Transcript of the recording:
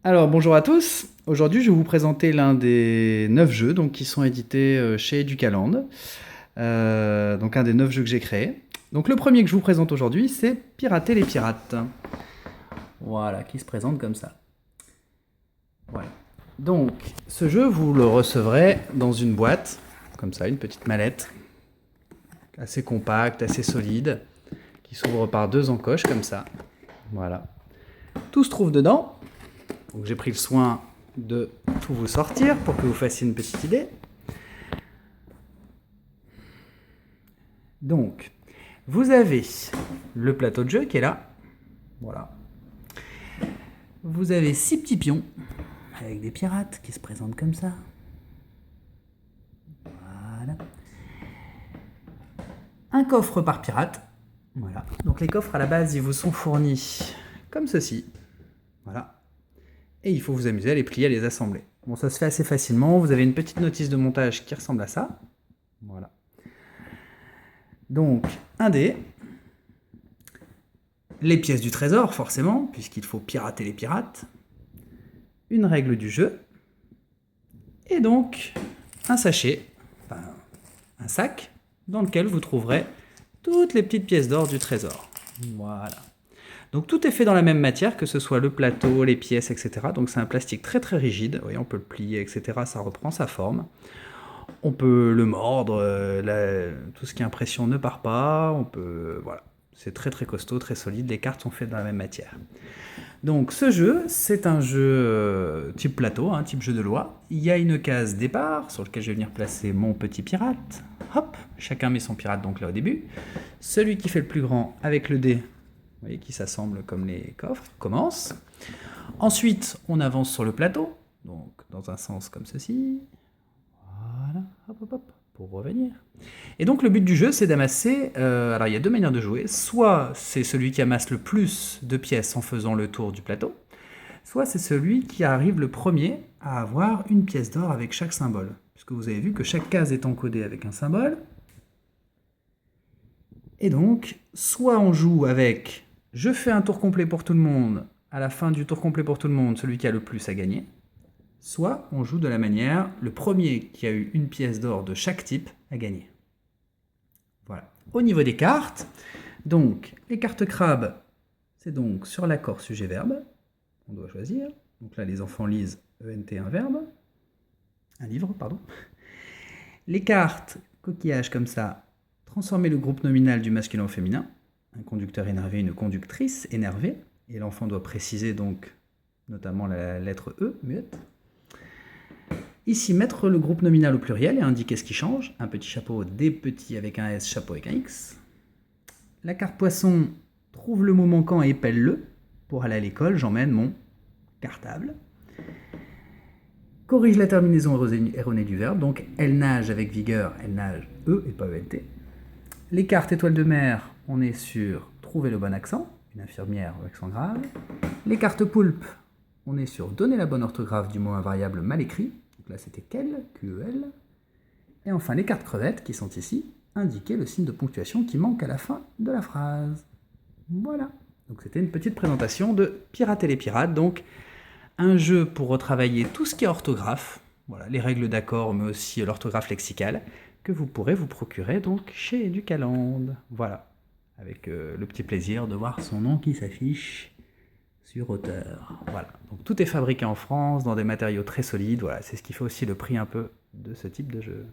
Alors bonjour à tous, aujourd'hui je vais vous présenter l'un des 9 jeux donc, qui sont édités chez Educaland, donc un des 9 jeux que j'ai créés. Donc le premier que je vous présente aujourd'hui c'est Pirater les pirates. Voilà, qui se présente comme ça. Voilà. Donc ce jeu vous le recevrez dans une boîte, comme ça, une petite mallette, assez compacte, assez solide, qui s'ouvre par deux encoches comme ça. Voilà. Tout se trouve dedans. Donc j'ai pris le soin de tout vous sortir pour que vous fassiez une petite idée. Donc, vous avez le plateau de jeu qui est là. Voilà. Vous avez 6 petits pions avec des pirates qui se présentent comme ça. Voilà. Un coffre par pirate. Voilà. Donc les coffres à la base, ils vous sont fournis comme ceci. Voilà. Et il faut vous amuser à les plier, à les assembler. Bon, ça se fait assez facilement. Vous avez une petite notice de montage qui ressemble à ça. Voilà. Donc, un dé. Les pièces du trésor, forcément, puisqu'il faut pirater les pirates. Une règle du jeu. Et donc, un sachet, enfin, un sac, dans lequel vous trouverez toutes les petites pièces d'or du trésor. Voilà. Donc tout est fait dans la même matière, que ce soit le plateau, les pièces, etc. Donc c'est un plastique très très rigide. Vous voyez, on peut le plier, etc. Ça reprend sa forme. On peut le mordre, tout ce qui est impression ne part pas. On peut, voilà, c'est très très costaud, très solide. Les cartes sont faites dans la même matière. Donc ce jeu, c'est un jeu type plateau, type jeu de loi. Il y a une case départ sur laquelle je vais venir placer mon petit pirate. Hop, chacun met son pirate donc là au début. Celui qui fait le plus grand avec le dé, vous voyez, qui s'assemble comme les coffres, commence. Ensuite, on avance sur le plateau, donc dans un sens comme ceci. Voilà, hop, hop, hop, pour revenir. Et donc le but du jeu, c'est d'amasser... alors il y a deux manières de jouer. Soit c'est celui qui amasse le plus de pièces en faisant le tour du plateau, soit c'est celui qui arrive le premier à avoir une pièce d'or avec chaque symbole. Puisque vous avez vu que chaque case est encodée avec un symbole. Et donc, soit on joue avec « je fais un tour complet pour tout le monde », à la fin du tour complet pour tout le monde, celui qui a le plus a gagné. Soit on joue de la manière « le premier qui a eu une pièce d'or de chaque type a gagné ». Voilà. Au niveau des cartes, donc les cartes crabes, c'est donc sur l'accord sujet-verbe, on doit choisir. Donc là, les enfants lisent ENT un verbe, un livre, pardon. Les cartes coquillages comme ça, transformer le groupe nominal du masculin au féminin, un conducteur énervé, une conductrice énervée, et l'enfant doit préciser donc notamment la lettre E, muette. Ici, mettre le groupe nominal au pluriel et indiquer ce qui change, un petit chapeau, des petits avec un S, chapeau avec un X. La carte poisson, trouve le mot manquant et épelle-le. Pour aller à l'école, j'emmène mon cartable. Corrige la terminaison erronée du verbe, donc elle nage avec vigueur, elle nage E et pas ENT. Les cartes étoiles de mer, on est sur trouver le bon accent, une infirmière au accent grave. Les cartes poulpe, on est sur donner la bonne orthographe du mot invariable mal écrit, donc là c'était quel, QEL. Et enfin les cartes crevettes qui sont ici, indiquer le signe de ponctuation qui manque à la fin de la phrase. Voilà, donc c'était une petite présentation de Pirater les pirates, donc un jeu pour retravailler tout ce qui est orthographe, voilà, les règles d'accord, mais aussi l'orthographe lexicale, que vous pourrez vous procurer donc chez Educaland. Voilà, avec le petit plaisir de voir son nom qui s'affiche sur auteur. Voilà, donc tout est fabriqué en France, dans des matériaux très solides, voilà, c'est ce qui fait aussi le prix un peu de ce type de jeu.